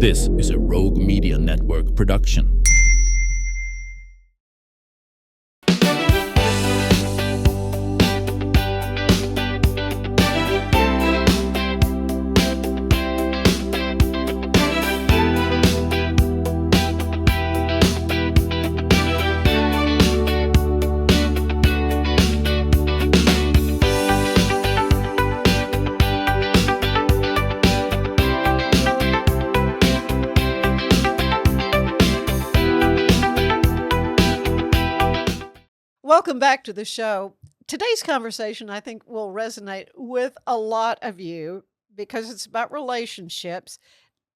This is a Rogue Media Network production. Welcome back to the show. Today's conversation, I think, will resonate with a lot of you because it's about relationships.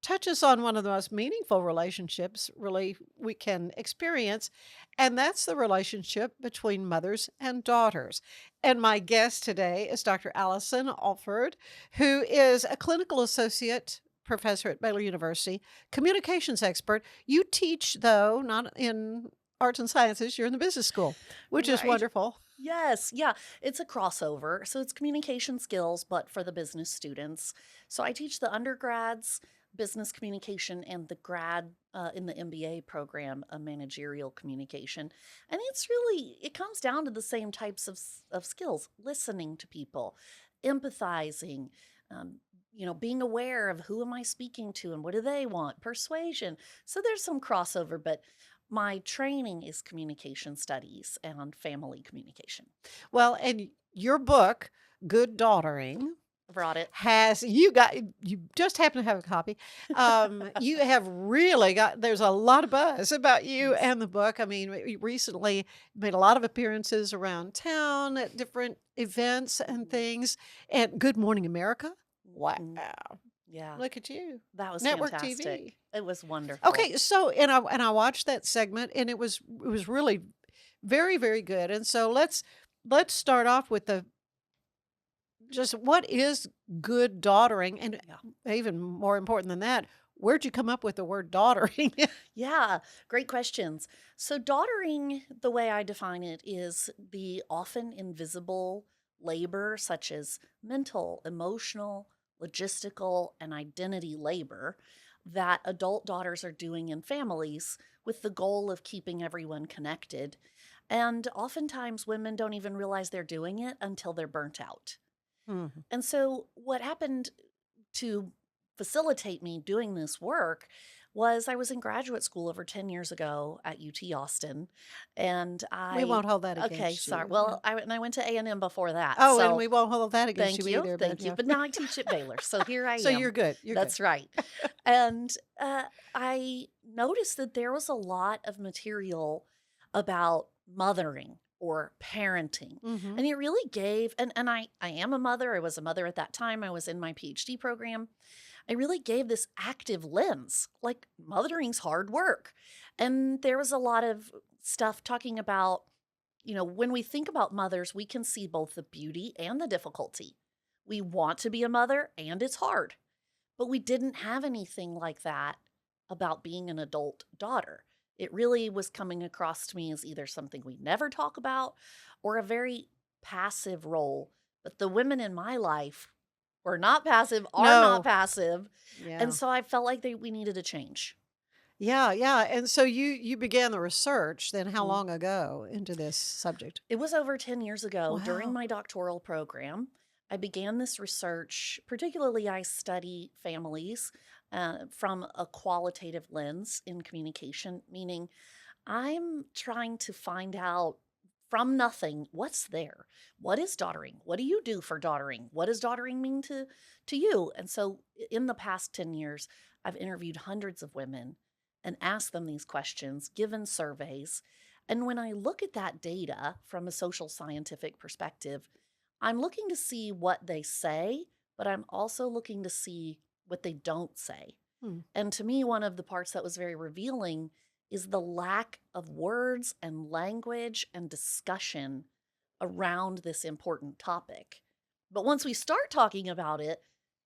Touches on one of the most meaningful relationships, really, we can experience, and that's the relationship between mothers and daughters. And my guest today is Dr. Allison Alford, who is a clinical associate professor at Baylor University, communications expert. You teach, though, not in arts and sciences, you're in the business school, which is Right. wonderful. Yes, yeah, it's a crossover. So it's communication skills, but for the business students. So I teach the undergrads business communication and the grad in the MBA program, managerial communication. And it comes down to the same types of skills: listening to people, empathizing, being aware of who am I speaking to and what do they want, persuasion. So there's some crossover, but my training is communication studies and family communication. Well, and your book, Good Daughtering, Brought it. you just happen to have a copy. You have really there's a lot of buzz about you Yes. and the book. I mean, you recently made a lot of appearances around town at different events and things. And Good Morning America. Wow. Mhm. Yeah, Look at you. that was Network fantastic. TV. It was wonderful. Okay, so and I watched that segment and it was really very, very good. And so let's start off with the just what is good daughtering? And Yeah. even more important than that, where'd you come up with the word daughtering? Yeah, great questions. So, daughtering, the way I define it, is the often invisible labor, such as mental, emotional, logistical, and identity labor, that adult daughters are doing in families with the goal of keeping everyone connected. And oftentimes, women don't even realize they're doing it until they're burnt out. Mhm. And so, what happened to facilitate me doing this work was I was in graduate school over 10 years ago at UT Austin. And We won't hold that okay, against sorry. you. Well, I went to A&M before that. Oh, and So we won't hold that against thank you you. either. Thank you. Yeah. But now I teach at Baylor. So here I So am. you're good. You're That's good. right. And I noticed that there was a lot of material about mothering or parenting. Hmm. And it really gave, and I am a mother. I was a mother at that time. I was in my PhD program. I really gave this active lens, like mothering's hard work. And there was a lot of stuff talking about, when we think about mothers, we can see both the beauty and the difficulty. We want to be a mother and it's hard, but we didn't have anything like that about being an adult daughter. It really was coming across to me as either something we never talk about or a very passive role. But the women in my life were not passive, are not No. passive. Yeah. And so I felt like we needed a change. Yeah, yeah. And so you began the research then how Mhm. long ago into this subject? It was over 10 years ago during Wow. my doctoral program. I began this research. Particularly, I study families from a qualitative lens in communication, meaning I'm trying to find out from nothing what's there. What is daughtering? What do you do for daughtering? What does daughtering mean to you? And so in the past 10 years, I've interviewed hundreds of women and asked them these questions, given surveys. And when I look at that data from a social scientific perspective, I'm looking to see what they say, but I'm also looking to see what they don't say. Hmm. And to me, one of the parts that was very revealing is the lack of words and language and discussion around this important topic. But once we start talking about it,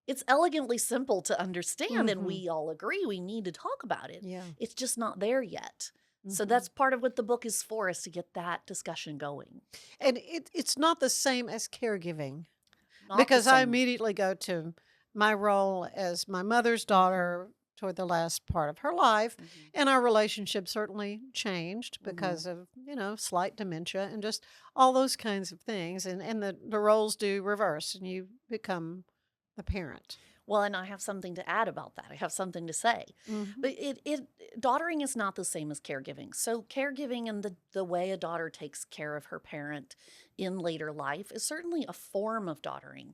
it's elegantly simple to understand, and Mhm. we all agree we need to talk about it. Yeah. It's just not there yet. So Mhm. that's part of what the book is for, is to get that discussion going. And it's not the same as caregiving Not the because I same. immediately go to my role as my mother's daughter, toward the last part of her life. Mm-hmm. And our relationship certainly changed Mm-hmm. because of, slight dementia and just all those kinds of things. And the roles do reverse and you become the parent. Well, and I have something to add about that. I have something to say. Mm-hmm. But daughtering is not the same as caregiving. So caregiving and the way a daughter takes care of her parent in later life is certainly a form of daughtering.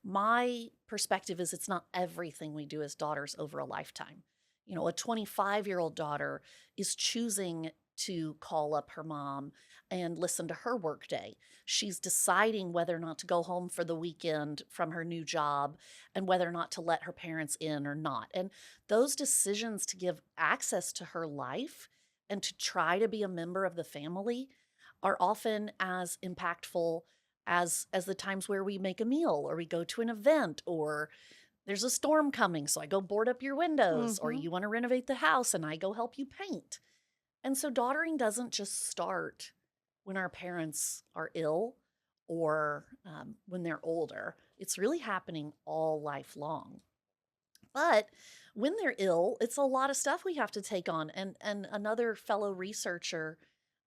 My perspective is it's not everything we do as daughters over a lifetime. A 25-year-old daughter is choosing to call up her mom and listen to her workday. She's deciding whether or not to go home for the weekend from her new job and whether or not to let her parents in or not. And those decisions to give access to her life and to try to be a member of the family are often as impactful as the times where we make a meal or we go to an event or there's a storm coming, so I go board up your windows, or Mm-hmm. you want to renovate the house and I go help you paint. And so daughtering doesn't just start when our parents are ill or when they're older. It's really happening all life long. But when they're ill, it's a lot of stuff we have to take on. And another fellow researcher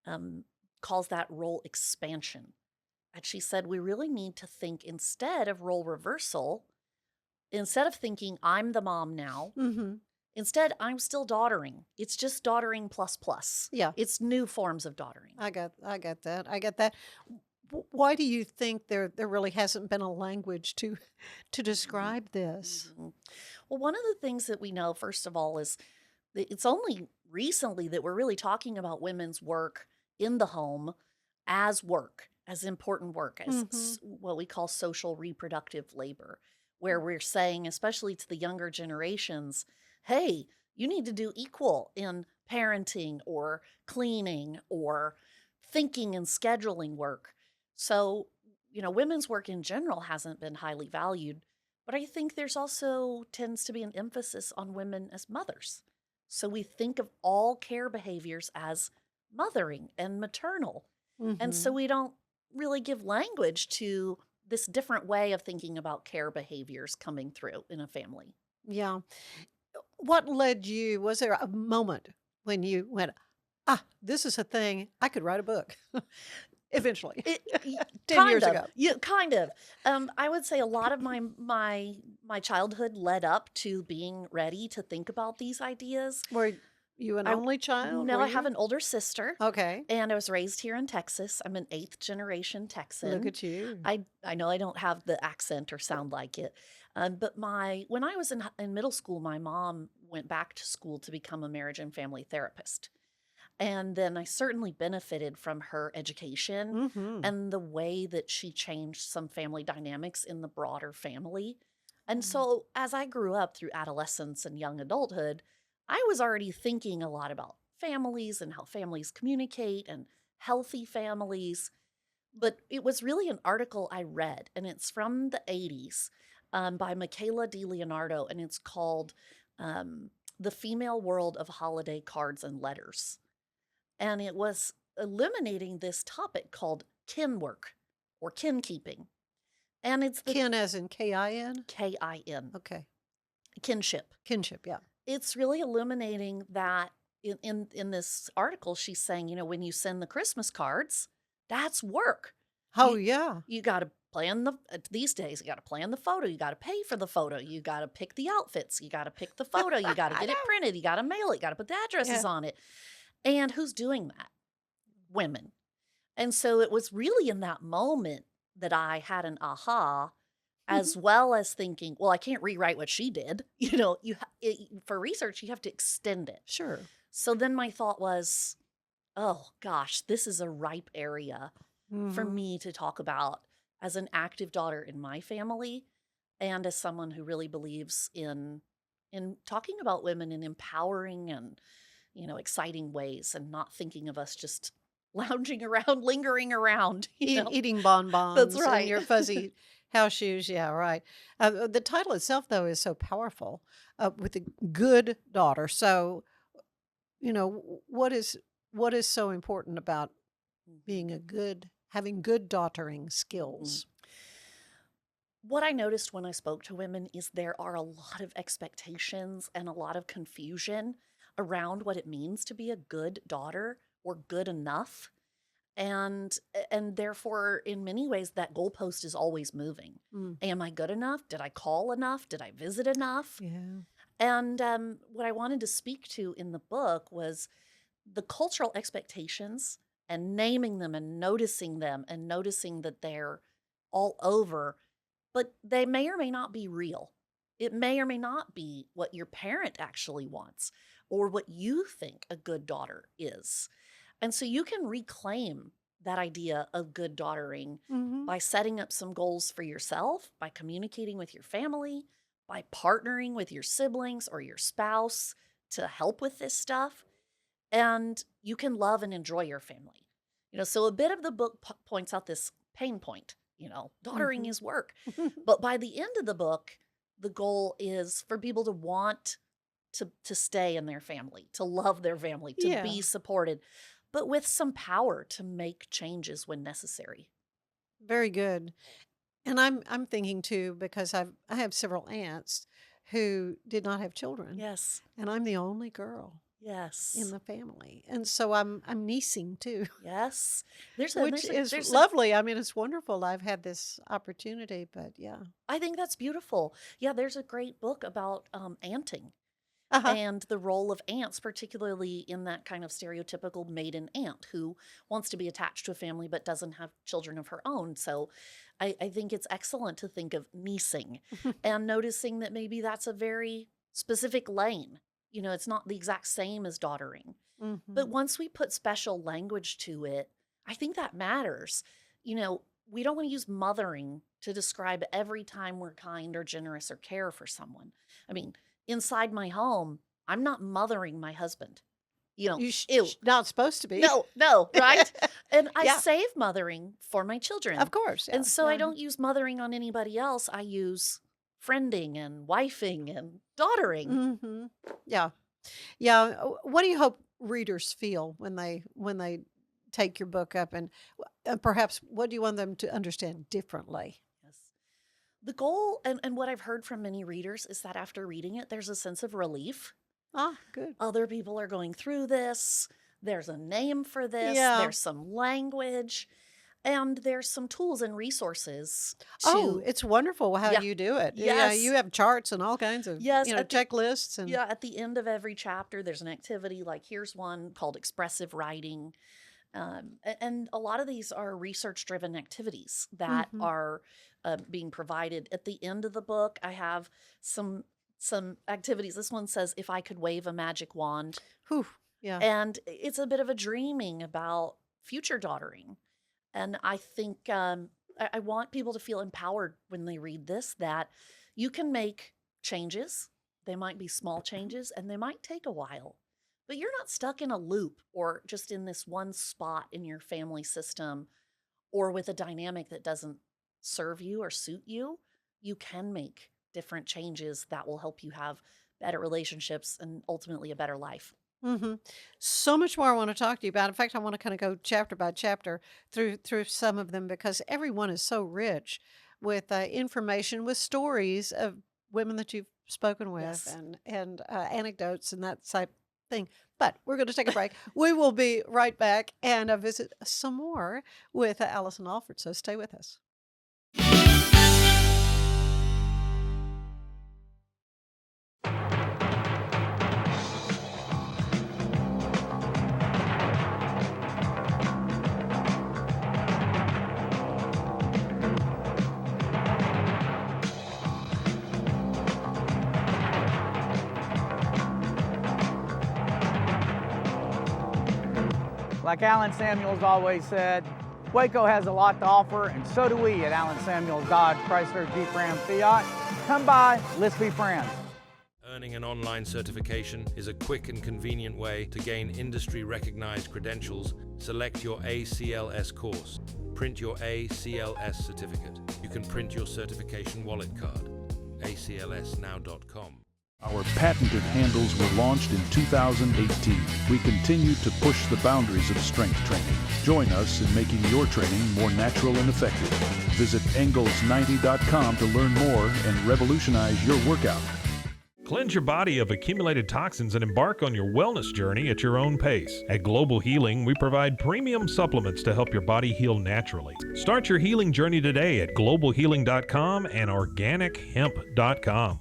um, calls that role expansion. And she said, we really need to think instead of role reversal, instead of thinking I'm the mom now, Mm-hmm. instead I'm still daughtering. It's just daughtering plus plus. Yeah. It's new forms of daughtering. I get that. I get that. Why do you think there really hasn't been a language to describe this? Mhm. Well, one of the things that we know, first of all, is that it's only recently that we're really talking about women's work in the home as work, as important work, as Mm-hmm. what we call social reproductive labor, where we're saying, especially to the younger generations, hey, you need to do equal in parenting or cleaning or thinking and scheduling work. So, women's work in general hasn't been highly valued, but I think there's also tends to be an emphasis on women as mothers. So we think of all care behaviors as mothering and maternal. And so Mm-hmm. we don't really give language to this different way of thinking about care behaviors coming through in a family. Yeah. What led you? Was there a moment when you went, this is a thing I could write a book eventually? 10 Kind years of, ago. yeah, kind of. I would say a lot of my childhood led up to being ready to think about these ideas. Were you an I only child? No, Were I have you? an older sister, Okay. and I was raised here in Texas. I'm an 8th generation Look Texan. at you. I know I don't have the accent or sound like it, but when I was in middle school, my mom went back to school to become a marriage and family therapist. And then I certainly benefited from her education Mm-hmm. and the way that she changed some family dynamics in the broader family. And so as I grew up through adolescence and young adulthood, I was already thinking a lot about families and how families communicate and healthy families. But it was really an article I read, and it's from the 80s by Michaela DiLeonardo, and it's called The Female World of Holiday Cards and Letters. And it was eliminating this topic called kin work or kin keeping. And it's the Kin as in K-I-N? KIN, Okay. kinship. Kinship, yeah. It's really illuminating that in this article, she's saying, when you send the Christmas cards, that's work. Oh, You, yeah. you got to plan these days, you got to plan the photo, you got to pay for the photo, you got to pick the outfits, you got to pick the photo, you got to I get it know. printed, you got to mail it, you got to put the addresses Yeah. on it. And who's doing that? Women. And so it was really in that moment that I had an aha, as well as thinking, well, I can't rewrite what she did. For research, you have to extend it. Sure. So then my thought was, oh gosh, this is a ripe area for Mm-hmm. me to talk about as an active daughter in my family and as someone who really believes in talking about women in empowering and exciting ways and not thinking of us just lounging around, lingering around, Eating That's bonbons in right. your fuzzy house shoes. Yeah, right. The title itself, though, is so powerful with the good daughter. So, what is so important about being having good daughtering Mhm. skills? What I noticed when I spoke to women is there are a lot of expectations and a lot of confusion around what it means to be a good daughter or good enough. And therefore, in many ways, that goalpost is always moving. Mm. Am I good enough? Did I call enough? Did I visit enough? Yeah. And what I wanted to speak to in the book was the cultural expectations and naming them and noticing that they're all over, but they may or may not be real. It may or may not be what your parent actually wants or what you think a good daughter is. And so you can reclaim that idea of good daughtering Mm-hmm. by setting up some goals for yourself, by communicating with your family, by partnering with your siblings or your spouse to help with this stuff. And you can love and enjoy your family. So a bit of the book points out this pain point, daughtering Mm-hmm. is work. But by the end of the book, the goal is for people to want to stay in their family, to love their family, to Yeah. be supported, but with some power to make changes when necessary. Very good. And I'm thinking too, because I have several aunts who did not have children, Yes. and I'm the only girl Yes. in the family, and so I'm niecing too, Yes. There's which is there's lovely. I mean, it's wonderful. I've had this opportunity, but yeah. I think that's beautiful. Yeah, there's a great book about aunting Uh-huh. and the role of aunts, particularly in that kind of stereotypical maiden aunt who wants to be attached to a family but doesn't have children of her own. So I think it's excellent to think of niecing and noticing that maybe that's a very specific lane. It's not the exact same as daughtering. But Mm-hmm. once we put special language to it, I think that matters. We don't want to use mothering to describe every time we're kind or generous or care for someone. I mean, inside my home, I'm not mothering my husband. You Ew. not supposed to be. No, right? And I Yeah. save mothering for my children. Of course. Yeah. And so I Yeah. don't use mothering on anybody else. I use friending and wifing and daughtering. Mm-hmm. Yeah. Yeah. What do you hope readers feel when they take your book up, and perhaps what do you want them to understand differently? Yes. The goal, and what I've heard from many readers, is that after reading it, there's a sense of relief. Ah, good. Other people are going through this. There's a name for this. Yeah. There's some language. And there's some tools and resources Oh, to, it's wonderful how yeah, you do it. Yeah, yes, you have charts and all kinds of, yes, checklists and at the end of every chapter, there's an activity. Like here's one called expressive writing. And a lot of these are research-driven activities that Mhm. are being provided. At the end of the book, I have some activities. This one says, if I could wave a magic wand. Whew. Yeah. And it's a bit of a dreaming about future daughtering. And I think I want people to feel empowered when they read this, that you can make changes. They might be small changes and they might take a while, but you're not stuck in a loop or just in this one spot in your family system or with a dynamic that doesn't serve you or suit you. You can make different changes that will help you have better relationships and ultimately a better life. Mm-hmm. So much more I want to talk to you about. In fact, I want to kind of go chapter by chapter through some of them, because every one is so rich with information, with stories of women that you've spoken with, Yes. and anecdotes and that type thing. But we're going to take a break. We will be right back and visit some more with Allison Alford. So stay with us. Like Alan Samuels always said, Waco has a lot to offer, and so do we at Alan Samuels Dodge Chrysler Jeep Ram Fiat. Come by, let's be friends. Earning an online certification is a quick and convenient way to gain industry-recognized credentials. Select your ACLS course. Print your ACLS certificate. You can print your certification wallet card. aclsnow.com. Our patented handles were launched in 2018. We continue to push the boundaries of strength training. Join us in making your training more natural and effective. Visit Engels90.com to learn more and revolutionize your workout. Cleanse your body of accumulated toxins and embark on your wellness journey at your own pace. At Global Healing, we provide premium supplements to help your body heal naturally. Start your healing journey today at globalhealing.com and organichemp.com.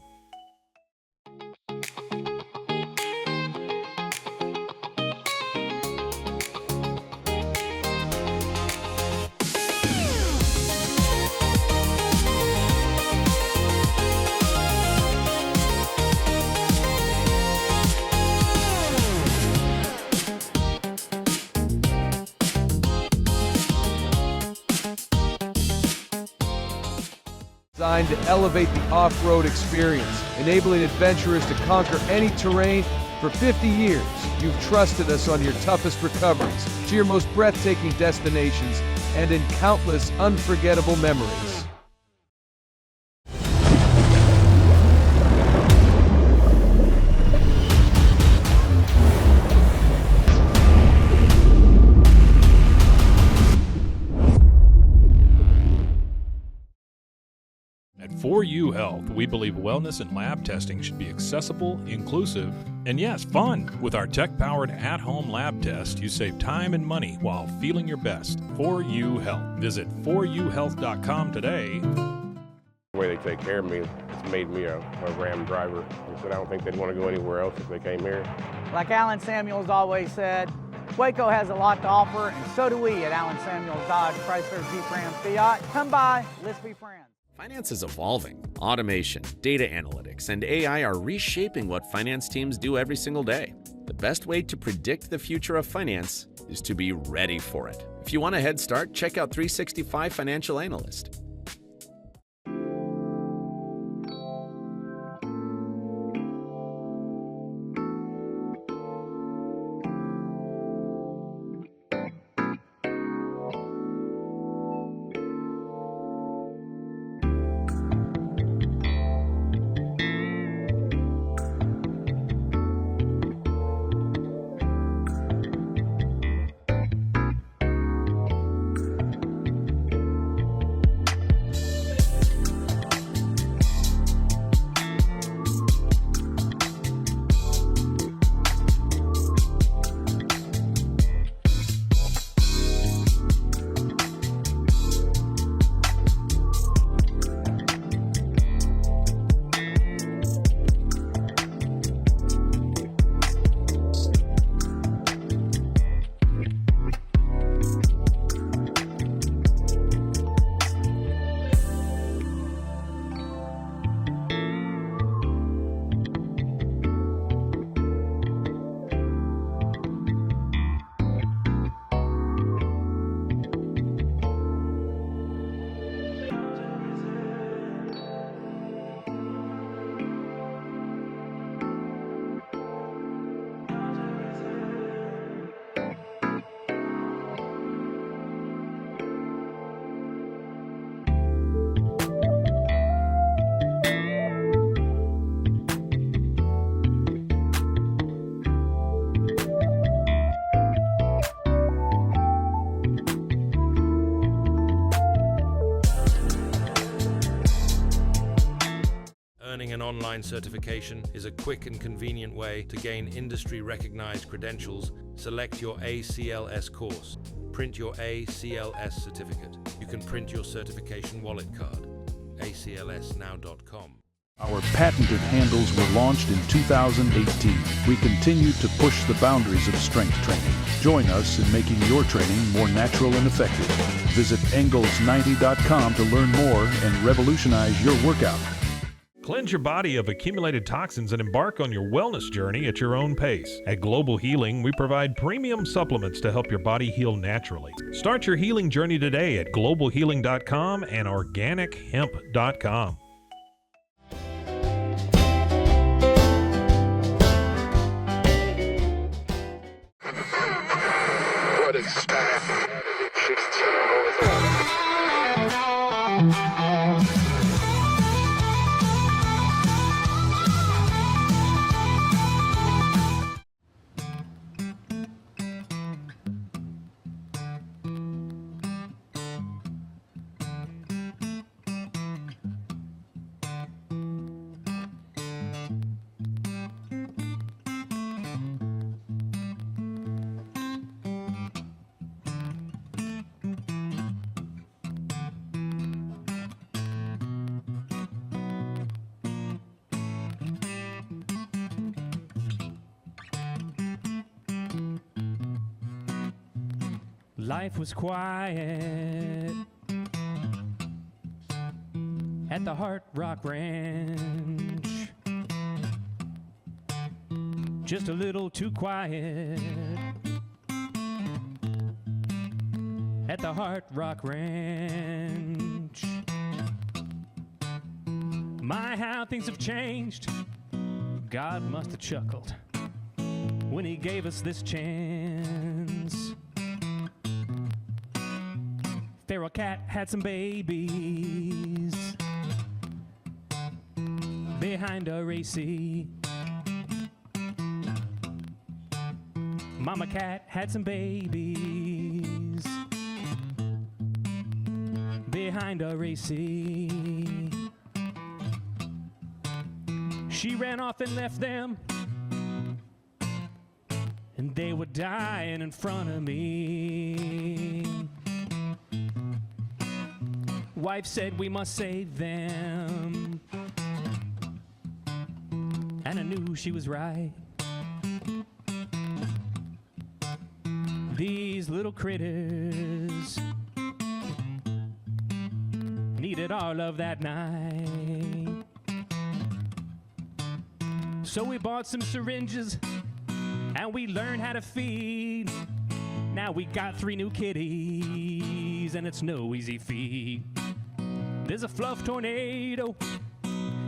Designed to elevate the off-road experience, enabling adventurers to conquer any terrain. For 50 years, you've trusted us on your toughest recoveries, to your most breathtaking destinations, and in countless unforgettable memories. At 4U Health, we believe wellness and lab testing should be accessible, inclusive, and yes, fun. With our tech-powered at-home lab test, you save time and money while feeling your best. 4U Health. Visit 4uhealth.com today. The way they take care of me, it's made me a Ram driver. I said I don't think they'd want to go anywhere else if they came here. Like Alan Samuels always said, Waco has a lot to offer, and so do we at Allen Samuels Dodge Chrysler Jeep Ram Fiat. Come by, let's be friends. Finance is evolving. Automation, data analytics, and AI are reshaping what finance teams do every single day. The best way to predict the future of finance is to be ready for it. If you want a head start, check out 365 Financial Analyst. Earning an online certification is a quick and convenient way to gain industry-recognized credentials. Select your ACLS course. Print your ACLS certificate. You can print your certification wallet card. aclsnow.com. Our patented handles were launched in 2018. We continue to push the boundaries of strength training. Join us in making your training more natural and effective. Visit Engels90.com to learn more and revolutionize your workout. Cleanse your body of accumulated toxins and embark on your wellness journey at your own pace. At Global Healing, we provide premium supplements to help your body heal naturally. Start your healing journey today at globalhealing.com and organichemp.com. What is Life was quiet at the Hard Rock Ranch. Just a little too quiet at the Hard Rock Ranch. My, how things have changed. God must have chuckled when he gave us this chance. Feral cat had some babies behind a racy. Mama cat had some babies behind a racy. She ran off and left them, and they were dying in front of me. Wife said we must save them, and I knew she was right. These little critters needed our love that night. So we bought some syringes and we learned how to feed. Now we got 3 new kitties and it's no easy feat. There's a fluff tornado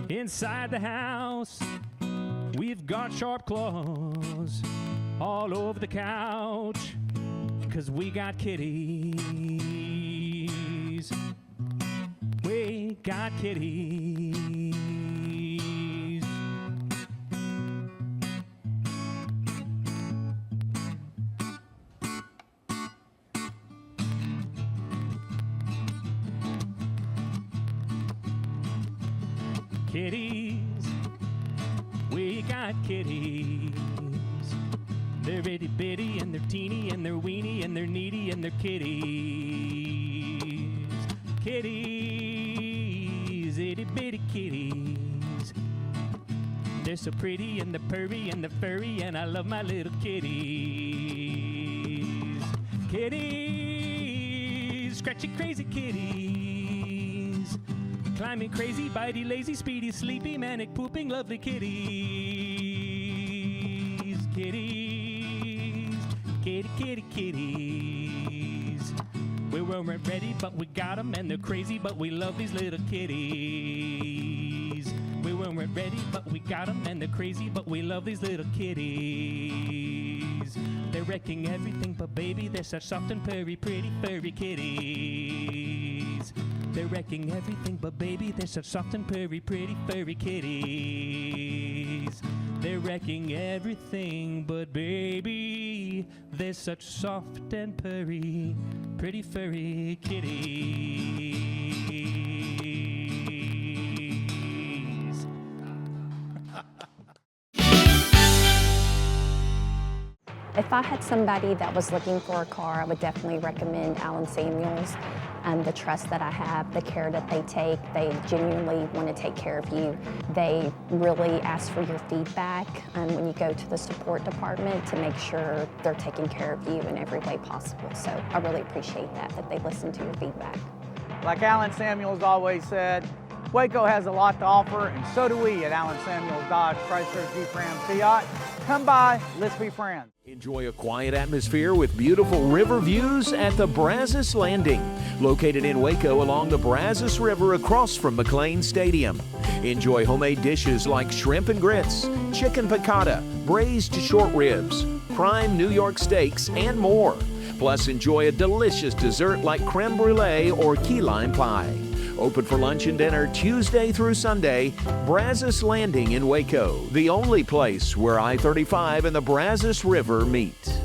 inside the house. We've got sharp claws all over the couch, 'cause we got kitties. We got kitties. Kitties, we got kitties. They're itty bitty and they're teeny and they're weeny and they're needy and they're kitties. Kitties, itty bitty kitties. They're so pretty and they're purry and they're furry and I love my little kitties. Kitties, scratchy crazy kitties. Climbing crazy, bitey, lazy, speedy, sleepy, manic, pooping, lovely kitties. Kitties, kitty, kitty, kitties. We weren't ready, but we got them, and they're crazy, but we love these little kitties. We weren't ready, but we got them, and they're crazy, but we love these little kitties. They're wrecking everything, but baby, they're such soft and purry, pretty, furry kitties. They're wrecking everything, but baby, they're such soft and purry, pretty, furry kitties. They're wrecking everything, but baby, they're such soft and purry, pretty, furry kitties. If I had somebody that was looking for a car, I would definitely recommend Allen Samuels. The trust that I have, the care that they take, they genuinely want to take care of you. They really ask for your feedback when you go to the support department to make sure they're taking care of you in every way possible. So I really appreciate that they listen to your feedback. Like Allison Samuels always said, Waco has a lot to offer, and so do we at Allison Samuels Dodge Chrysler Jeep Ram Fiat. Come by, let's be friends. Enjoy a quiet atmosphere with beautiful river views at the Brazos Landing, located in Waco along the Brazos River across from McLean Stadium. Enjoy homemade dishes like shrimp and grits, chicken piccata, braised short ribs, prime New York steaks, and more. Plus, enjoy a delicious dessert like creme brulee or key lime pie. Open for lunch and dinner Tuesday through Sunday. Brazos Landing in Waco, the only place where I-35 and the Brazos River meet.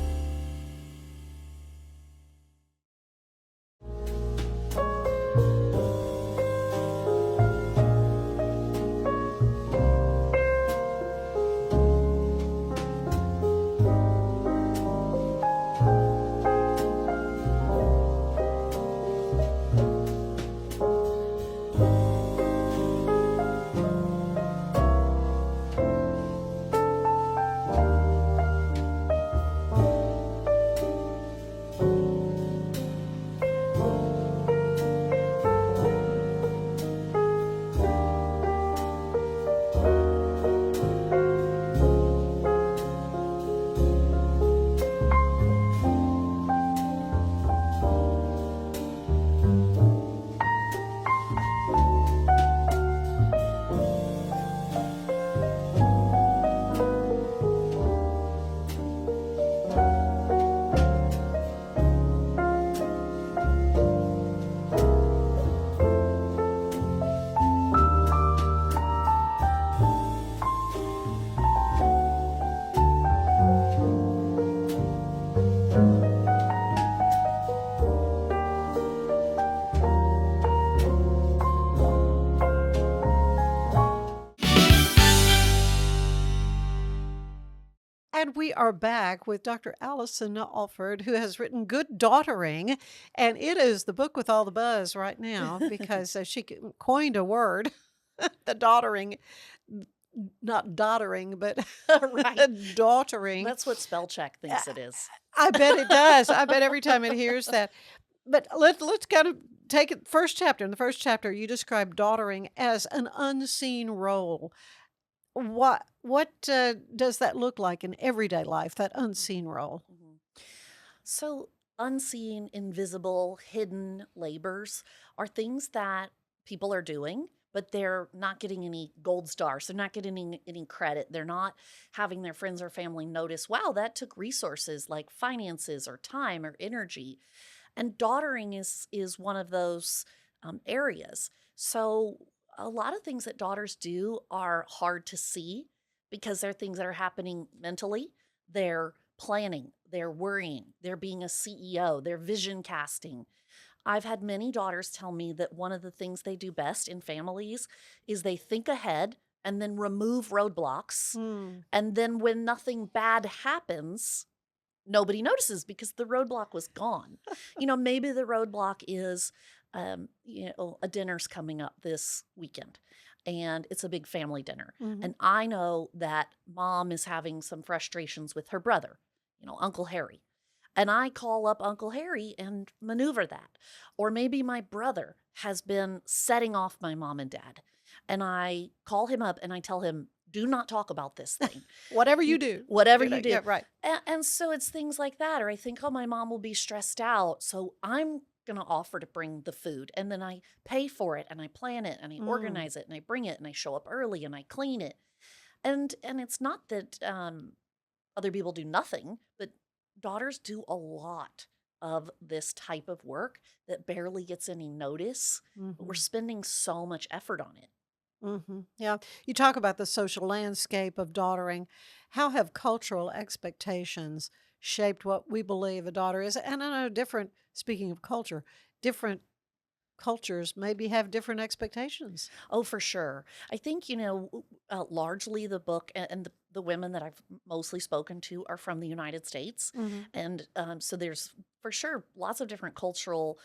And we are back with Dr. Allison Alford, who has written Good Daughtering, and it is the book with all the buzz right now because she coined a word, the daughtering, not dottering, but Right. daughtering. That's what spell check thinks it is. I bet it does. I bet every time it hears that. But let's kind of take it first chapter. In the first chapter, you describe daughtering as an unseen role. What does that look like in everyday life, that unseen role? So, unseen, invisible, hidden labors are things that people are doing, but they're not getting any gold stars. They're not getting any credit. They're not having their friends or family notice, wow, that took resources like finances or time or energy. And daughtering is one of those areas. So, a lot of things that daughters do are hard to see because they're things that are happening mentally. They're planning, they're worrying, they're being a CEO, they're vision casting. I've had many daughters tell me that one of the things they do best in families is they think ahead and then remove roadblocks. And then when nothing bad happens, nobody notices because the roadblock was gone. Maybe the roadblock is, a dinner's coming up this weekend and it's a big family dinner. And I know that mom is having some frustrations with her brother, Uncle Harry. And I call up Uncle Harry and maneuver that. Or maybe my brother has been setting off my mom and dad. And I call him up and I tell him, do not talk about this thing. Whatever you do. Whatever you do. Yeah, right. And so it's things like that. Or I think, oh, my mom will be stressed out, so I'm going to offer to bring the food. And then I pay for it and I plan it and I organize it and I bring it and I show up early and I clean it. And it's not that other people do nothing, but daughters do a lot of this type of work that barely gets any notice. But we're spending so much effort on it. Yeah. You talk about the social landscape of daughtering. How have cultural expectations shaped what we believe a daughter is? And I know speaking of culture, different cultures maybe have different expectations. Oh, for sure. I think, largely the book and the women that I've mostly spoken to are from the United States. And so there's for sure lots of different cultural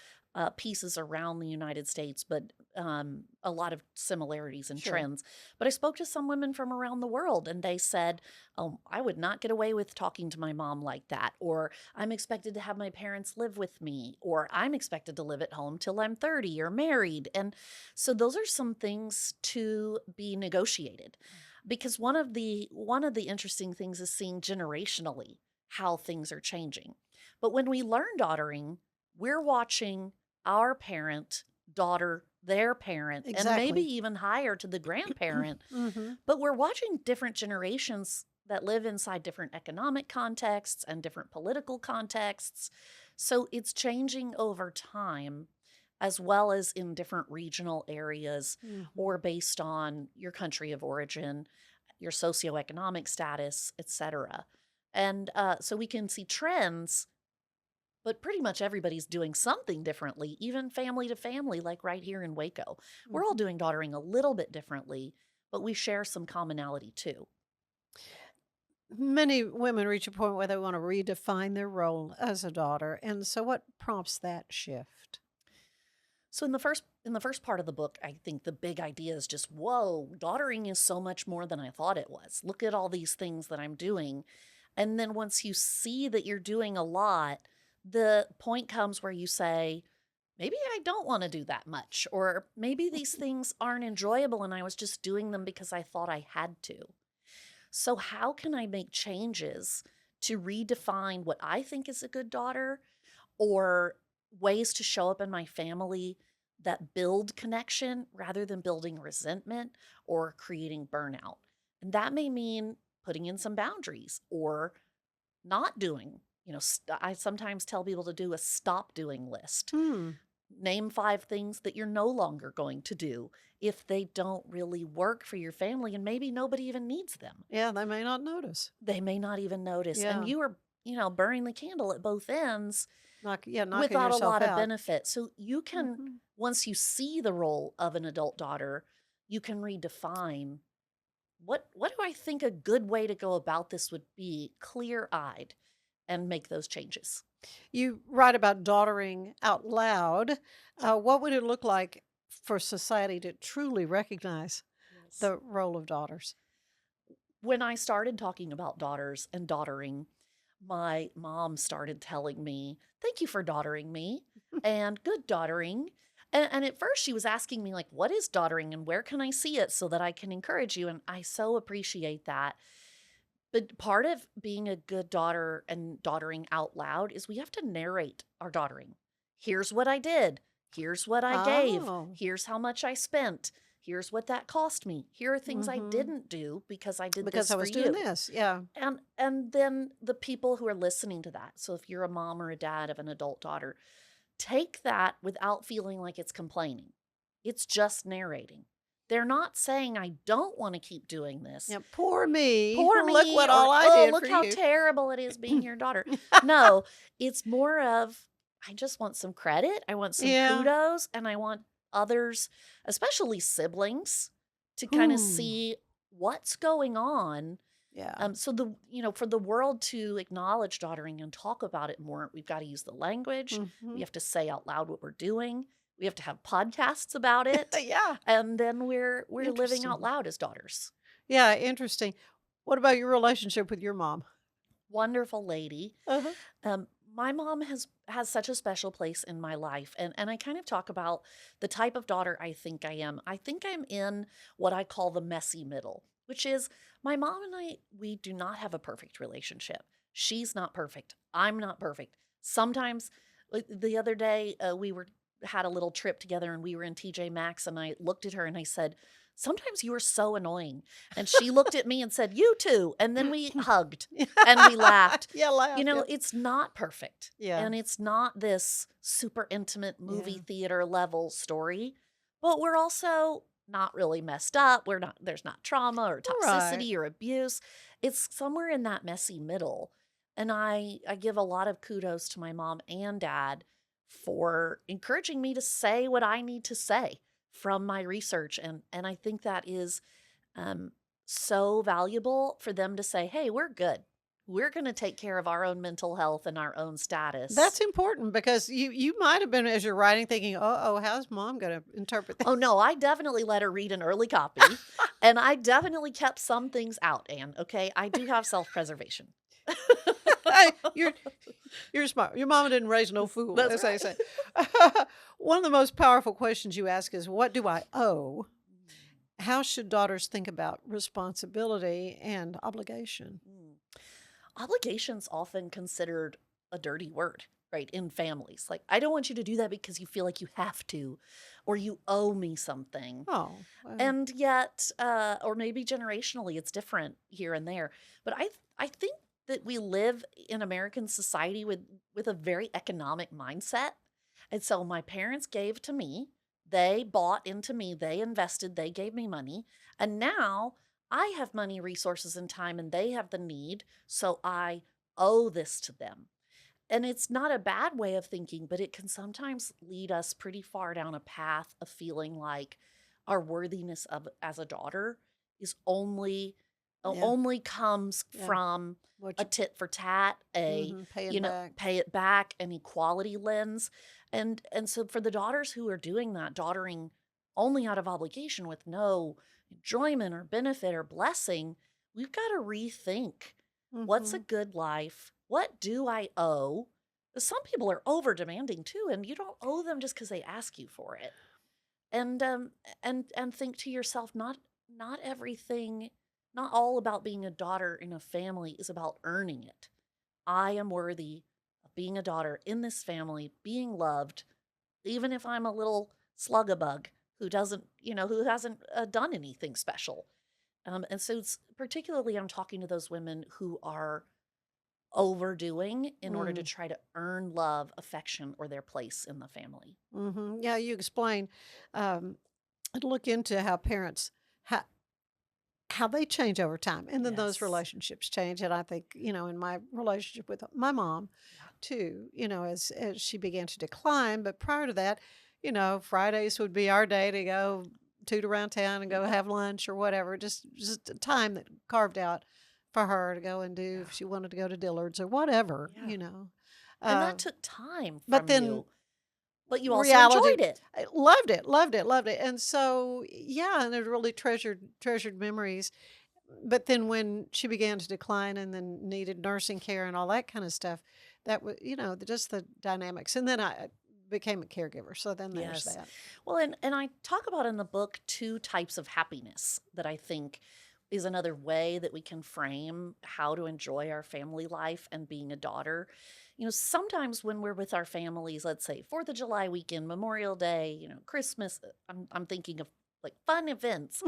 pieces around the United States, but a lot of similarities and trends. But I spoke to some women from around the world and they said, oh, I would not get away with talking to my mom like that. Or I'm expected to have my parents live with me. Or I'm expected to live at home till I'm 30 or married. And so those are some things to be negotiated. Because one of the interesting things is seeing generationally how things are changing. But when we learn daughtering, we're watching our parent daughter their parent and maybe even higher to the grandparent. But we're watching different generations that live inside different economic contexts and different political contexts. So it's changing over time, as well as in different regional areas or based on your country of origin, your socioeconomic status, etc. And so we can see trends, but pretty much everybody's doing something differently, even family to family, like right here in Waco. We're all doing daughtering a little bit differently, but we share some commonality too. Many women reach a point where they want to redefine their role as a daughter. And so what prompts that shift? So in the first part of the book, I think the big idea is just, whoa, daughtering is so much more than I thought it was. Look at all these things that I'm doing. And then once you see that you're doing a lot, the point comes where you say, maybe I don't want to do that much, or maybe these things aren't enjoyable and I was just doing them because I thought I had to. So how can I make changes to redefine what I think is a good daughter, or ways to show up in my family that build connection rather than building resentment or creating burnout? And that may mean putting in some boundaries or not doing. I sometimes tell people to do a stop doing list. Name 5 things that you're no longer going to do if they don't really work for your family, and maybe nobody even needs them. Yeah, they may not notice. They may not even notice. Yeah. And you are, burning the candle at both ends knocking without a lot out. of benefit. So you can, once you see the role of an adult daughter, you can redefine what do I think a good way to go about this would be, clear-eyed, and make those changes. You write about daughtering out loud. What would it look like for society to truly recognize the role of daughters? When I started talking about daughters and daughtering, my mom started telling me, "Thank you for daughtering me," and "Good daughtering." And at first she was asking me, like, "What is daughtering and where can I see it so that I can encourage you?" And I so appreciate that. But part of being a good daughter and daughtering out loud is we have to narrate our daughtering. Here's what I did. Here's what I gave. Oh. Here's how much I spent. Here's what that cost me. Here are things I Mhm. didn't do because I did Because this I for was you. doing this. Yeah. And then the people who are listening to that. So if you're a mom or a dad of an adult daughter, take that without feeling like it's complaining. It's just narrating. They're not saying, "I don't want to keep doing this." Yeah. Poor me. Poor me, Look what or, all I "Oh, did look for how you. terrible it is being your daughter." No, it's more of, I just want some credit. I want some Yeah. kudos, and I want others, especially siblings, to kind of Ooh. see what's going on. Yeah. So for the world to acknowledge daughtering and talk about it more, we've got to use the language. We Mhm. have to say out loud what we're doing. We have to have podcasts about it. Yeah. And then we're living out Interesting. loud as daughters. Yeah. Interesting. What about your relationship with your mom? Wonderful lady. Uh-huh. My mom has such a special place in my life, and I kind of talk about the type of daughter I think I am. I think I'm in what I call the messy middle, which is my mom and we do not have a perfect relationship. She's not perfect. I'm not perfect. Sometimes, like the other day, we had a little trip together and we were in TJ Maxx, and I looked at her and I said, "Sometimes you are so annoying." And she looked at me and said, "You too." And then we hugged and we laughed. Yeah. Laugh. Yeah. It's not perfect. Yeah. And it's not this super intimate movie Yeah. theater level story, but we're also not really messed up. There's not trauma or toxicity or abuse. It's somewhere in that messy middle. And I give a lot of kudos to my mom and dad for encouraging me to say what I need to say from my research. And I think that is so valuable for them to say, "Hey, we're good. We're going to take care of our own mental health and our own status." That's important because you might have been, as you're writing, thinking, "Oh, how's mom going to interpret this?" Oh, no, I definitely let her read an early copy. And I definitely kept some things out, Anne. Okay. I do have self-preservation. Hey, you're smart. Your mama didn't raise no fool, That's as they right. say. One of the most powerful questions you ask is, "What do I owe?" How should daughters think about responsibility and obligation? Obligation's often considered a dirty word, right, in families. Like, "I don't want you to do that because you feel like you have to, or you owe me something." Oh, well, And yet, or maybe generationally, it's different here and there. But I think that we live in American society with a very economic mindset. And so my parents gave to me, they bought into me, they invested, they gave me money. And now I have money, resources, and time, and they have the need. So I owe this to them. And it's not a bad way of thinking, but it can sometimes lead us pretty far down a path of feeling like our worthiness as a daughter is only comes Yeah. from what a you tit for tat, pay it back. pay it back, an equality lens. And so for the daughters who are doing that, daughtering only out of obligation with no enjoyment or benefit or blessing, we've got to rethink what's a Mhm. good life? What do I owe? 'Cause some people are over demanding too, and you don't owe them just because they ask you for it. And think to yourself, not everything, not all about being a daughter in a family is about earning it. I am worthy of being a daughter in this family, being loved, even if I'm a little slug-a-bug who hasn't done anything special. And so particularly I'm talking to those women who are overdoing in order to try to earn love, affection, or their place in the family. Yeah, you explain. And look into how parents how they change over time, and then those Yes. relationships change. And I think in my relationship with my mom, Yeah. too. As she began to decline, but prior to that, Fridays would be our day to go toot around town and go have lunch or whatever. Just a time that carved out for her to go and do if she wanted to go to Dillard's or whatever, you know. And that took time but from then you. But you also reality, enjoyed it. I loved it. And so, yeah, and it really treasured memories. But then when she began to decline and then needed nursing care and all that kind of stuff, that was, just the dynamics. And then I became a caregiver. So then there's that. Well, and I talk about in the book 2 types of happiness that I think is another way that we can frame how to enjoy our family life and being a daughter. Sometimes when we're with our families, let's say 4th of July weekend, Memorial Day, Christmas, I'm thinking of like fun events.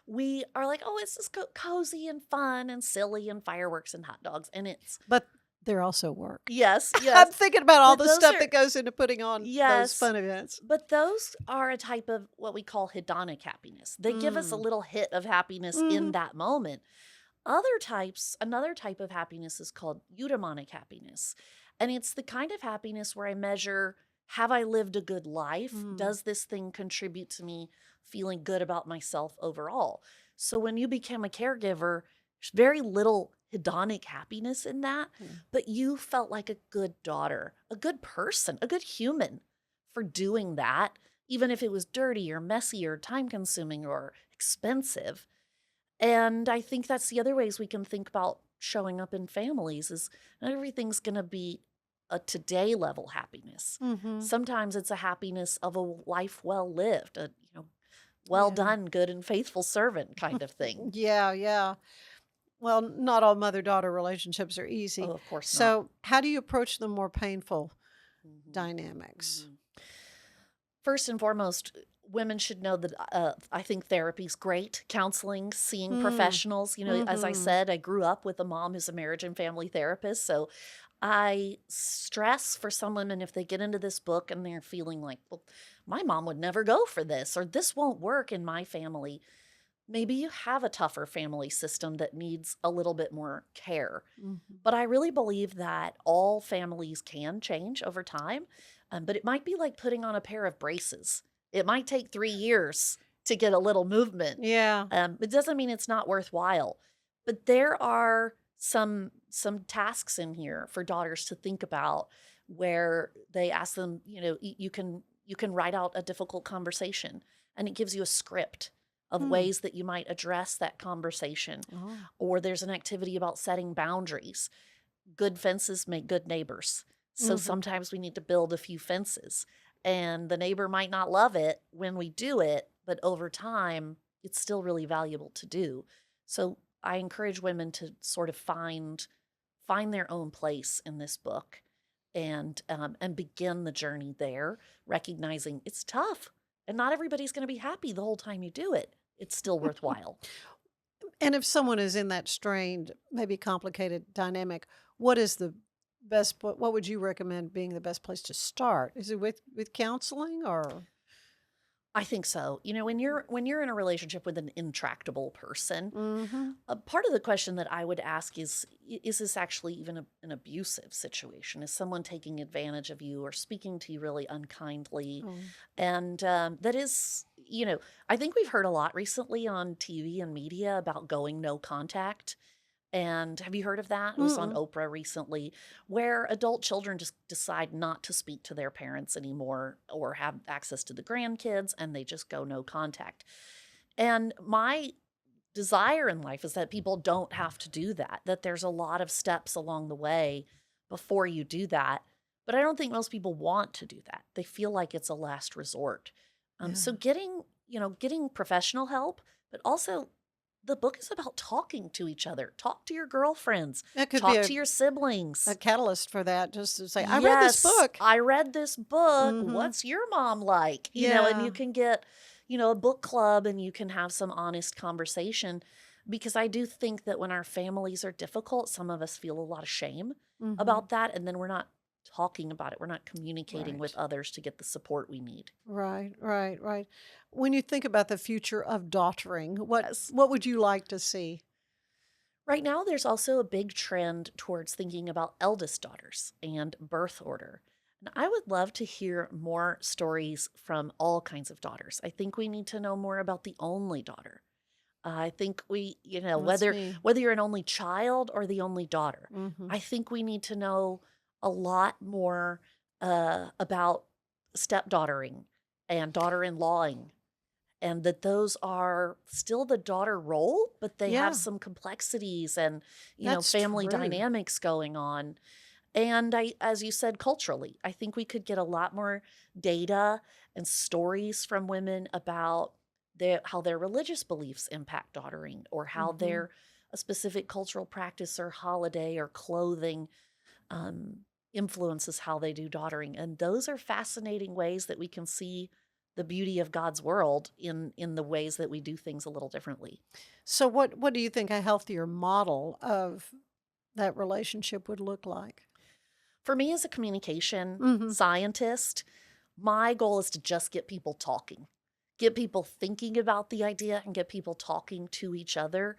We are like, oh, it's just cozy and fun and silly and fireworks and hot dogs. And But they're also work. Yes. I'm thinking about all the stuff that goes into putting on those fun events. But those are a type of what we call hedonic happiness. They give us a little hit of happiness in that moment. Another type of happiness is called eudaimonic happiness. And it's the kind of happiness where I measure, have I lived a good life? Does this thing contribute to me feeling good about myself overall? So when you become a caregiver, there's very little hedonic happiness in that, but you felt like a good daughter, a good person, a good human for doing that, even if it was dirty or messy or time-consuming or expensive. And I think that's the other ways we can think about showing up in families is not everything's going to be a today level happiness. Sometimes it's a happiness of a life well lived, a well done, good and faithful servant kind of thing. Yeah. Well, not all mother-daughter relationships are easy. Oh, of course not. So how do you approach the more painful dynamics? First and foremost, women should know that I think therapy's great. Counseling, seeing professionals. As I said, I grew up with a mom who's a marriage and family therapist. So I stress for some women if they get into this book and they're feeling like, well, my mom would never go for this, or this won't work in my family. Maybe you have a tougher family system that needs a little bit more care. But I really believe that all families can change over time. But it might be like putting on a pair of braces. It might take 3 years to get a little movement. Yeah. It doesn't mean it's not worthwhile. But there are some tasks in here for daughters to think about where they ask them, you can write out a difficult conversation, and it gives you a script of ways that you might address that conversation. Or there's an activity about setting boundaries. Good fences make good neighbors. So sometimes we need to build a few fences, and the neighbor might not love it when we do it, but over time, it's still really valuable to do. So I encourage women to sort of find their own place in this book and begin the journey there, recognizing it's tough and not everybody's going to be happy the whole time you do it. It's still worthwhile. And if someone is in that strained, maybe complicated dynamic, what is the best, what would you recommend being the best place to start? Is it with counseling or? I think so. When you're in a relationship with an intractable person, a part of the question that I would ask is this actually even an abusive situation? Is someone taking advantage of you or speaking to you really unkindly? And that is, I think we've heard a lot recently on TV and media about going no contact. And have you heard of that? It was on Oprah recently, where adult children just decide not to speak to their parents anymore or have access to the grandkids, and they just go no contact. And my desire in life is that people don't have to do that, that there's a lot of steps along the way before you do that. But I don't think most people want to do that. They feel like it's a last resort. So getting professional help, but also the book is about talking to each other. Talk to your girlfriends. That could talk be to your siblings. A catalyst for that, just to say, I read this book. I read this book. What's your mom like? And you can get, a book club and you can have some honest conversation. Because I do think that when our families are difficult, some of us feel a lot of shame about that. And then we're not talking about it. We're not communicating with others to get the support we need. Right. When you think about the future of daughtering, what would you like to see? Right now, there's also a big trend towards thinking about eldest daughters and birth order. And I would love to hear more stories from all kinds of daughters. I think we need to know more about the only daughter. I think we, That's whether me. you're an only child or the only daughter, I think we need to know a lot more about stepdaughtering and daughter-in-lawing, and that those are still the daughter role, but they Yeah. have some complexities and, That's family true. dynamics going on. And as you said, culturally, I think we could get a lot more data and stories from women about how their religious beliefs impact daughtering, or how Mhm. a specific cultural practice or holiday or clothing um, influences how they do daughtering. And those are fascinating ways that we can see the beauty of God's world in the ways that we do things a little differently. So what do you think a healthier model of that relationship would look like? For me, as a communication Mhm. scientist, my goal is to just get people talking, get people thinking about the idea, and get people talking to each other.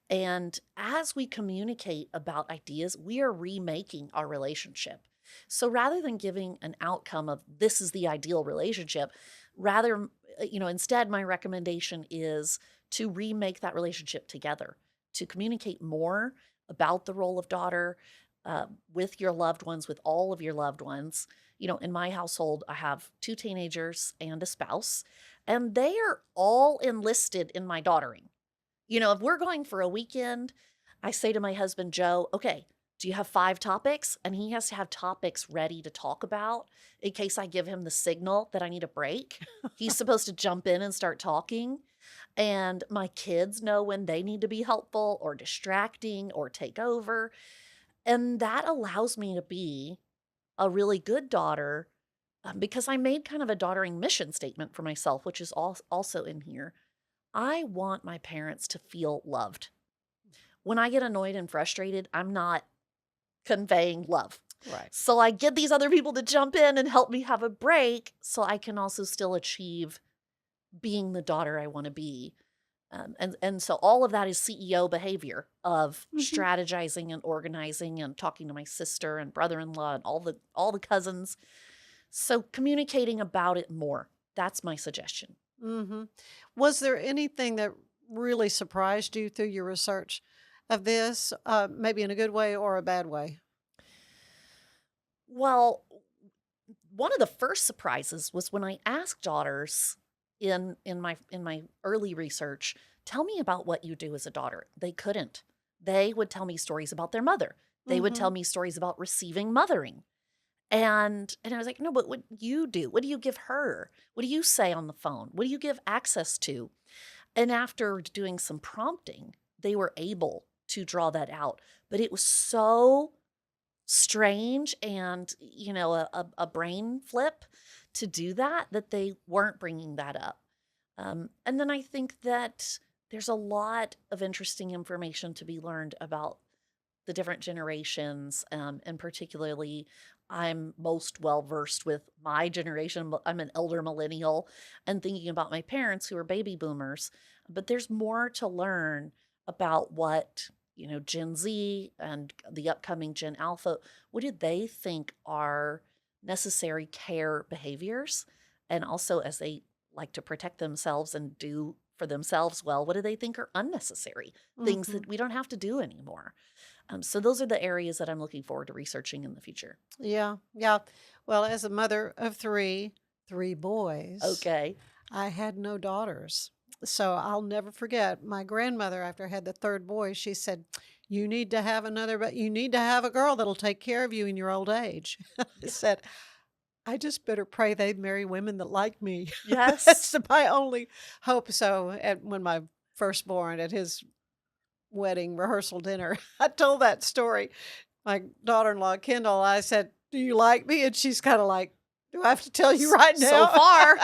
And as we communicate about ideas, we are remaking our relationship. So rather than giving an outcome of this is the ideal relationship, rather, instead, my recommendation is to remake that relationship together, to communicate more about the role of daughter with your loved ones, with all of your loved ones. In my household, I have 2 teenagers and a spouse, and they are all enlisted in my daughtering. If we're going for a weekend, I say to my husband, Joe, okay, do you have 5 topics? And he has to have topics ready to talk about in case I give him the signal that I need a break. He's supposed to jump in and start talking. And my kids know when they need to be helpful or distracting or take over. And that allows me to be a really good daughter, because I made kind of a daughtering mission statement for myself, which is also in here. I want my parents to feel loved. When I get annoyed and frustrated, I'm not conveying love. Right. So I get these other people to jump in and help me have a break so I can also still achieve being the daughter I want to be. And so all of that is CEO behavior of strategizing and organizing and talking to my sister and brother-in-law and all the cousins. So communicating about it more. That's my suggestion. Mhm. Was there anything that really surprised you through your research of this, maybe in a good way or a bad way? Well, one of the first surprises was when I asked daughters in my early research, tell me about what you do as a daughter. They couldn't. They would tell me stories about their mother. They would tell me stories about receiving mothering. And I was like, no, but what do you do? What do you give her? What do you say on the phone? What do you give access to? And after doing some prompting, they were able to draw that out. But it was so strange and, a brain flip to do that they weren't bringing that up. And then I think that there's a lot of interesting information to be learned about the different generations, and particularly I'm most well versed with my generation. I'm an elder millennial, and thinking about my parents who are baby boomers. But there's more to learn about what, Gen Z and the upcoming Gen Alpha, what do they think are necessary care behaviors? And also, as they like to protect themselves and do for themselves well, what do they think are unnecessary things that we don't have to do anymore? So those are the areas that I'm looking forward to researching in the future. Yeah, yeah. Well, as a mother of three boys, Okay. I had no daughters. So I'll never forget my grandmother, after I had the 3rd boy, she said, you need to have but you need to have a girl that'll take care of you in your old age. I said, I just better pray they marry women that like me. Yes. That's my only hope. So when my firstborn at his wedding rehearsal dinner, I told that story. My daughter-in-law, Kendall, I said, do you like me? And she's kind of like, do I have to tell you right now? So far.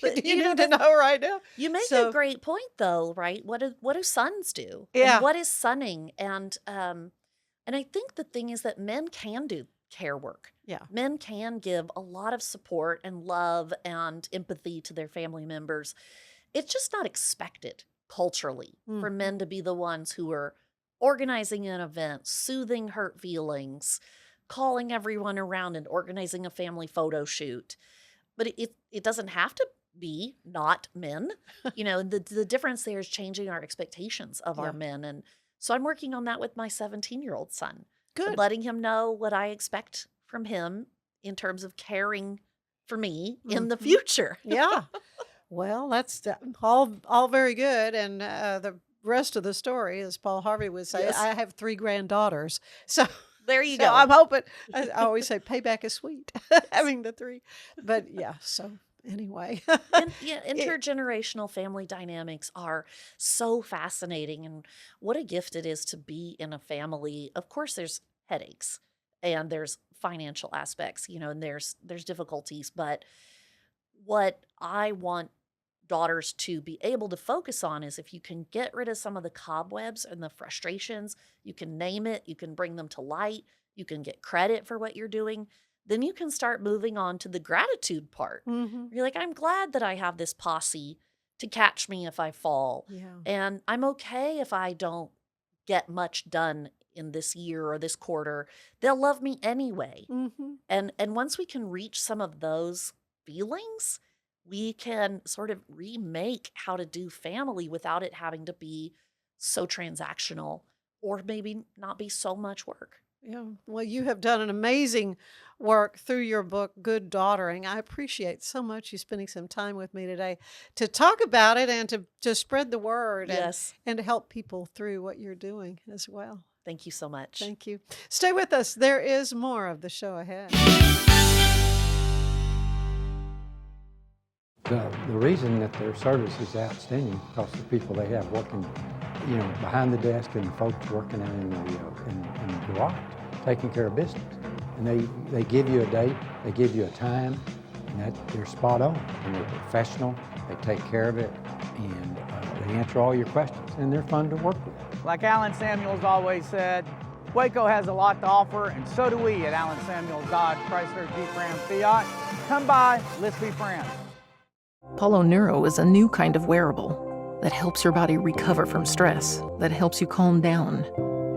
Do you need to know right now? You make a great point, though, right? What do sons do? Yeah. And what is sunning? And I think the thing is that men can do care work. Yeah. Men can give a lot of support and love and empathy to their family members. It's just not expected culturally for men to be the ones who are organizing an event, soothing hurt feelings, calling everyone around and organizing a family photo shoot. But it doesn't have to be not men. The difference there is changing our expectations of our men. And so I'm working on that with my 17-year-old son. Good. And letting him know what I expect from him in terms of caring for me in the future. Yeah. Well, that's all very good. And the rest of the story, as Paul Harvey would say, I have 3 granddaughters. So there you go. I'm hoping, I always say payback is sweet, having the 3. But yeah, so anyway. Intergenerational family dynamics are so fascinating. And what a gift it is to be in a family. Of course, there's headaches and there's financial aspects, and there's difficulties. But what I want daughters to be able to focus on is if you can get rid of some of the cobwebs and the frustrations, you can name it, you can bring them to light, you can get credit for what you're doing, then you can start moving on to the gratitude part. You're like, I'm glad that I have this posse to catch me if I fall. Yeah. And I'm okay if I don't get much done in this year or this quarter. They'll love me anyway. And once we can reach some of those feelings, we can sort of remake how to do family without it having to be so transactional or maybe not be so much work. Yeah. Well, you have done an amazing work through your book, Good Daughtering. I appreciate so much you spending some time with me today to talk about it and to spread the word and to help people through what you're doing as well. Thank you so much. Thank you. Stay with us. There is more of the show ahead. The reason that their service is outstanding because the people they have working, behind the desk and the folks working out in the garage, taking care of business. And they give you a date, they give you a time, and they're spot on. And they're professional, they take care of it, and they answer all your questions, and they're fun to work with. Like Alan Samuels always said, Waco has a lot to offer, and so do we at Alan Samuels Dodge Chrysler Jeep Ram Fiat. Come by, let's be friends. Apollo Neuro is a new kind of wearable that helps your body recover from stress, that helps you calm down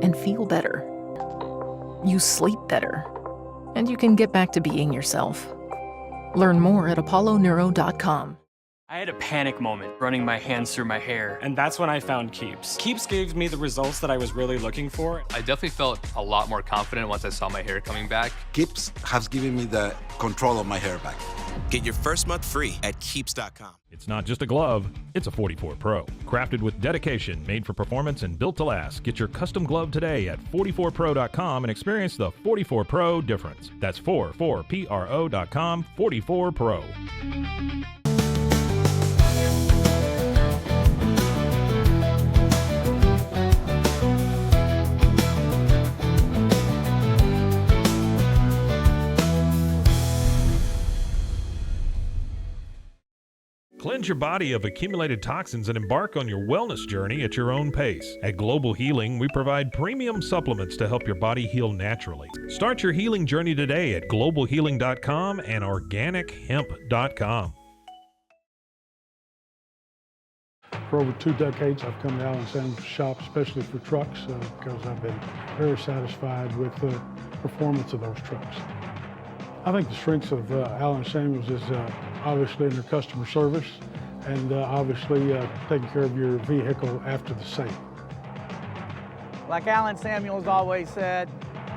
and feel better. You sleep better, and you can get back to being yourself. Learn more at apolloneuro.com. I had a panic moment running my hands through my hair, and that's when I found Keeps. Keeps gave me the results that I was really looking for. I definitely felt a lot more confident once I saw my hair coming back. Keeps has given me the control of my hair back. Get your first month free at Keeps.com. It's not just a glove, it's a 44 Pro. Crafted with dedication, made for performance, and built to last. Get your custom glove today at 44pro.com and experience the 44 Pro difference. That's 44pro.com, 44 Pro. Cleanse your body of accumulated toxins and embark on your wellness journey at your own pace. At Global Healing, we provide premium supplements to help your body heal naturally. Start your healing journey today at globalhealing.com and organichemp.com. For over 2 decades, I've come to Allen Samuels shop, especially for trucks, because I've been very satisfied with the performance of those trucks. I think the strengths of Allen Samuels is obviously in their customer service and obviously taking care of your vehicle after the sale. Like Alan Samuels always said,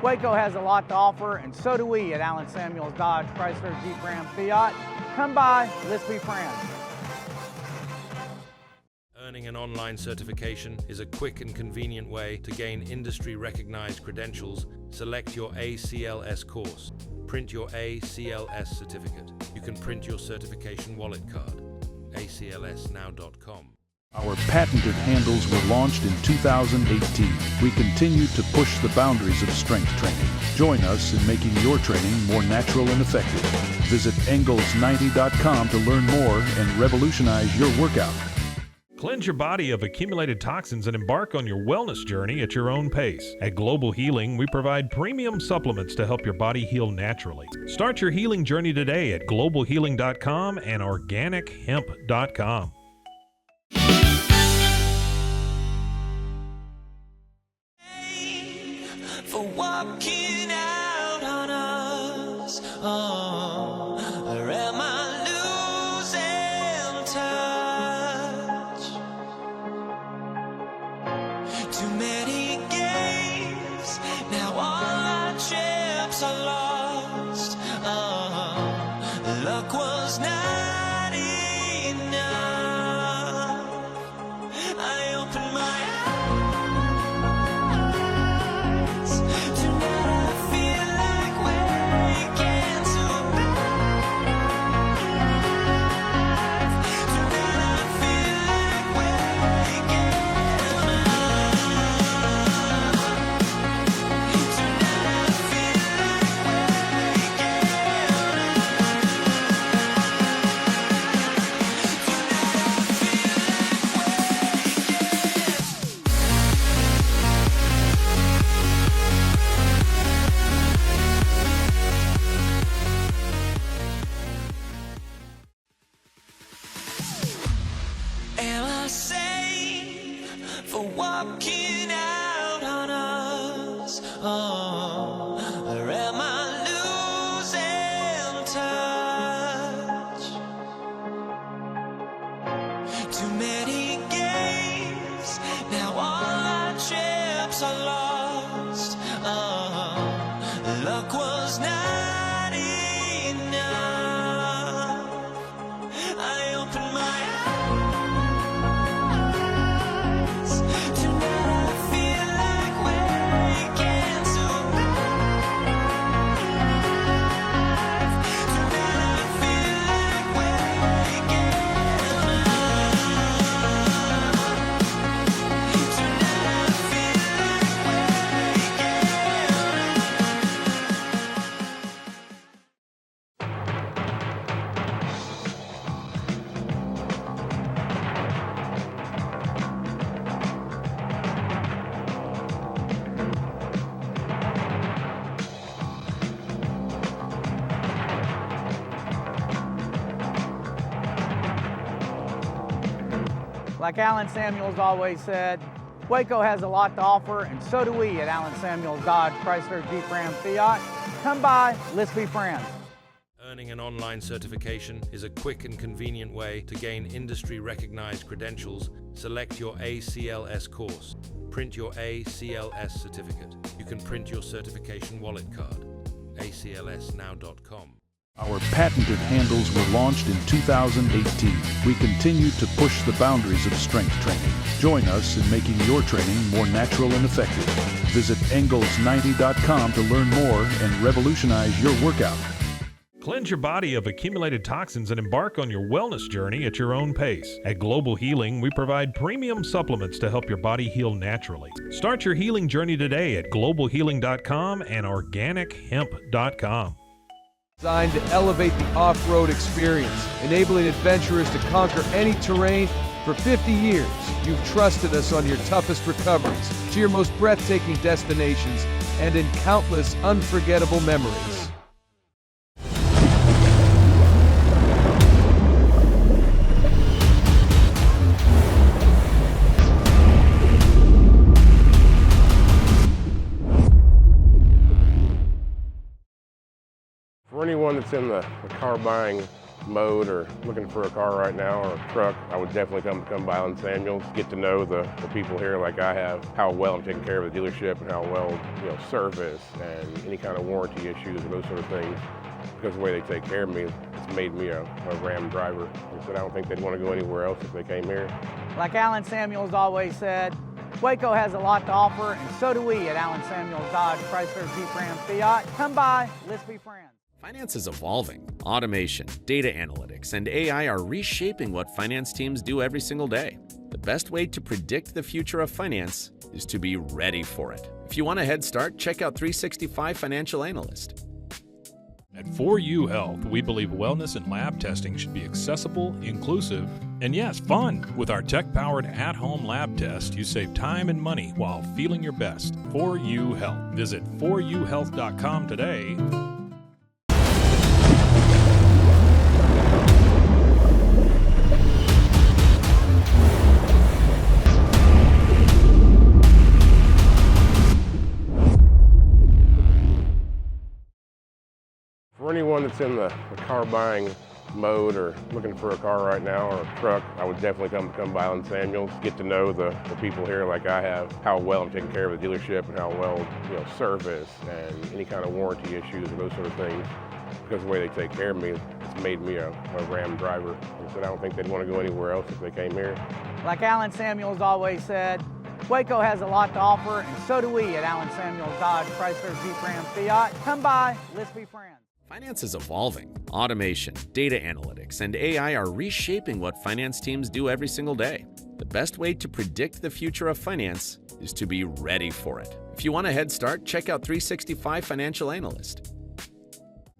Waco has a lot to offer, and so do we at Alan Samuels Dodge Chrysler Jeep Ram Fiat. Come by, let's be friends. Earning an online certification is a quick and convenient way to gain industry-recognized credentials. Select your ACLS course. Print your ACLS certificate. You can print your certification wallet card. aclsnow.com. Our patented handles were launched in 2018. We continue to push the boundaries of strength training. Join us in making your training more natural and effective. Visit Engels90.com to learn more and revolutionize your workout. Cleanse your body of accumulated toxins and embark on your wellness journey at your own pace. At Global Healing, we provide premium supplements to help your body heal naturally. Start your healing journey today at globalhealing.com and organichemp.com. For walking out Or am I losing touch? Too many games, now all our chips are lost. Luck was not enough. I opened my eyes. Tonight I feel like waking to life. Tonight I feel like waking up. Tonight I feel like waking Am I safe for walking out on us? Or am I losing touch? Too many games, now all our chips are lost. Luck was not enough. I opened my eyes. Tonight I feel like waking to life. Tonight I feel like waking up. Tonight I feel like waking Like Alan Samuels always said, Waco has a lot to offer, and so do we at Alan Samuels Dodge, Chrysler, Jeep, Ram, Fiat. Come by, let's be friends. Earning an online certification is a quick and convenient way to gain industry-recognized credentials. Select your ACLS course. Print your ACLS certificate. You can print your certification wallet card. aclsnow.com. Our patented handles were launched in 2018. We continue to push the boundaries of strength training. Join us in making your training more natural and effective. Visit angles90.com to learn more and revolutionize your workout. Cleanse your body of accumulated toxins and embark on your wellness journey at your own pace. At Global Healing, we provide premium supplements to help your body heal naturally. Start your healing journey today at globalhealing.com and organichemp.com. Designed to elevate the off-road experience, enabling adventurers to conquer any terrain. For 50 years, you've trusted us on your toughest recoveries, to your most breathtaking destinations, and in countless unforgettable memories. For anyone that's in the car buying mode or looking for a car right now or a truck, I would definitely come by Allison Samuels, get to know the people here like I have, how well I'm taking care of the dealership and how well, service and any kind of warranty issues and those sort of things. Because of the way they take care of me, it's made me a Ram driver. I said I don't think they'd want to go anywhere else if they came here. Like Alan Samuels always said, Waco has a lot to offer, and so do we at Alan Samuels Dodge, Chrysler, Jeep, Ram, Fiat. Come by, let's be friends. Finance is evolving. Automation, data analytics, and AI are reshaping what finance teams do every single day. The best way to predict the future of finance is to be ready for it. If you want a head start, check out 365 Financial Analyst. At 4U Health, we believe wellness and lab testing should be accessible, inclusive, and yes, fun. With our tech-powered at-home lab test, you save time and money while feeling your best. 4U Health. Visit 4uhealth.com today. For For anyone that's in the car buying mode or looking for a car right now or a truck, I would definitely come by Allison Samuels, get to know the people here like I have, how well I'm taking care of the dealership and how well, service and any kind of warranty issues or those sort of things. Because of the way they take care of me, it's made me a Ram driver. And so I don't think they'd want to go anywhere else if they came here. Like Alan Samuels always said, Waco has a lot to offer, and so do we at Allen Samuels Dodge, Chrysler, Jeep, Ram, Fiat. Come by, let's be friends. Finance is evolving. Automation, data analytics, and AI are reshaping what finance teams do every single day. The best way to predict the future of finance is to be ready for it. If you want a head start, check out 365 Financial Analyst.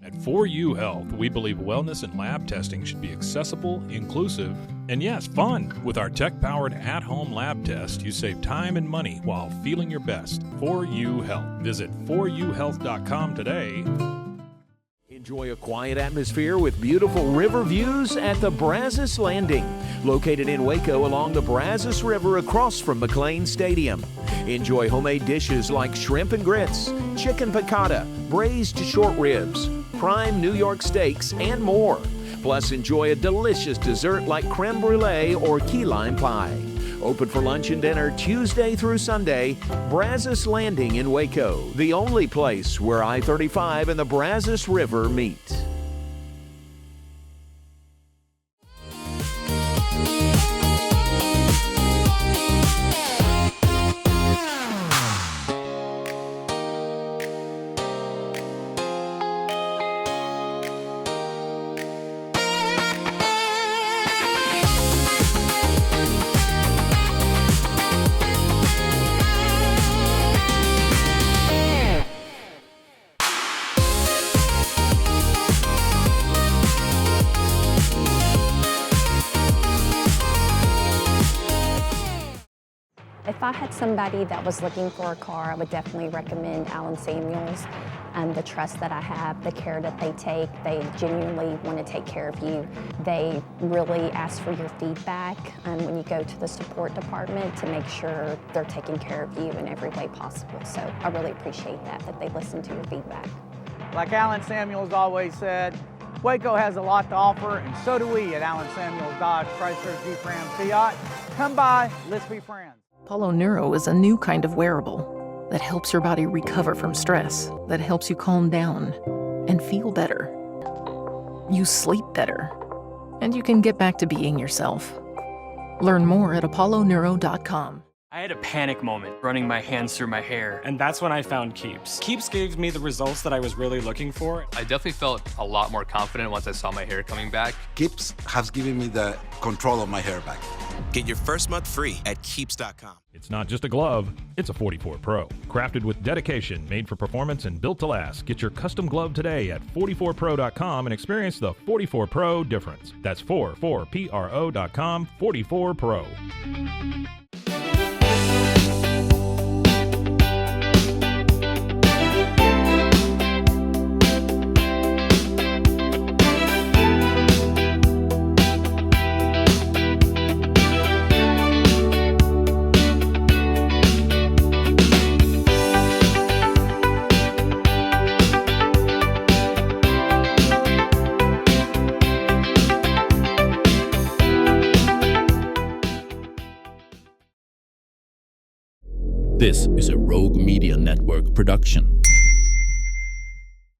At 4U Health, we believe wellness and lab testing should be accessible, inclusive, and yes, fun. With our tech-powered at-home lab test, you save time and money while feeling your best. 4U Health. Visit 4uhealth.com today. Enjoy a quiet atmosphere with beautiful river views at the Brazos Landing, located in Waco along the Brazos River across from McLean Stadium. Enjoy homemade dishes like shrimp and grits, chicken piccata, braised short ribs, prime New York steaks, and more. Plus, enjoy a delicious dessert like creme brulee or key lime pie. Open for lunch and dinner Tuesday through Sunday. Brazos Landing in Waco, the only place where I-35 and the Brazos River meet. If I had somebody that was looking for a car, I would definitely recommend Allison Samuels. The trust that I have, the care that they take, they genuinely want to take care of you. They really ask for your feedback when you go to the support department to make sure they're taking care of you in every way possible. So I really appreciate that they listen to your feedback. Like Alan Samuels always said, Waco has a lot to offer, and so do we at Allen Samuels Dodge, Chrysler, Jeep, Ram, Fiat. Come by, let's be friends. Apollo Neuro is a new kind of wearable that helps your body recover from stress, that helps you calm down and feel better. You sleep better, and you can get back to being yourself. Learn more at apolloneuro.com. I had a panic moment running my hands through my hair, and that's when I found Keeps. Keeps gave me the results that I was really looking for. I definitely felt a lot more confident once I saw my hair coming back. Keeps has given me the control of my hair back. Get your first month free at keeps.com. It's not just a glove, it's a 44 Pro. Crafted with dedication, made for performance, and built to last. Get your custom glove today at 44pro.com and experience the 44 Pro difference. That's 44pro.com, 44 Pro. This is a Rogue Media Network production.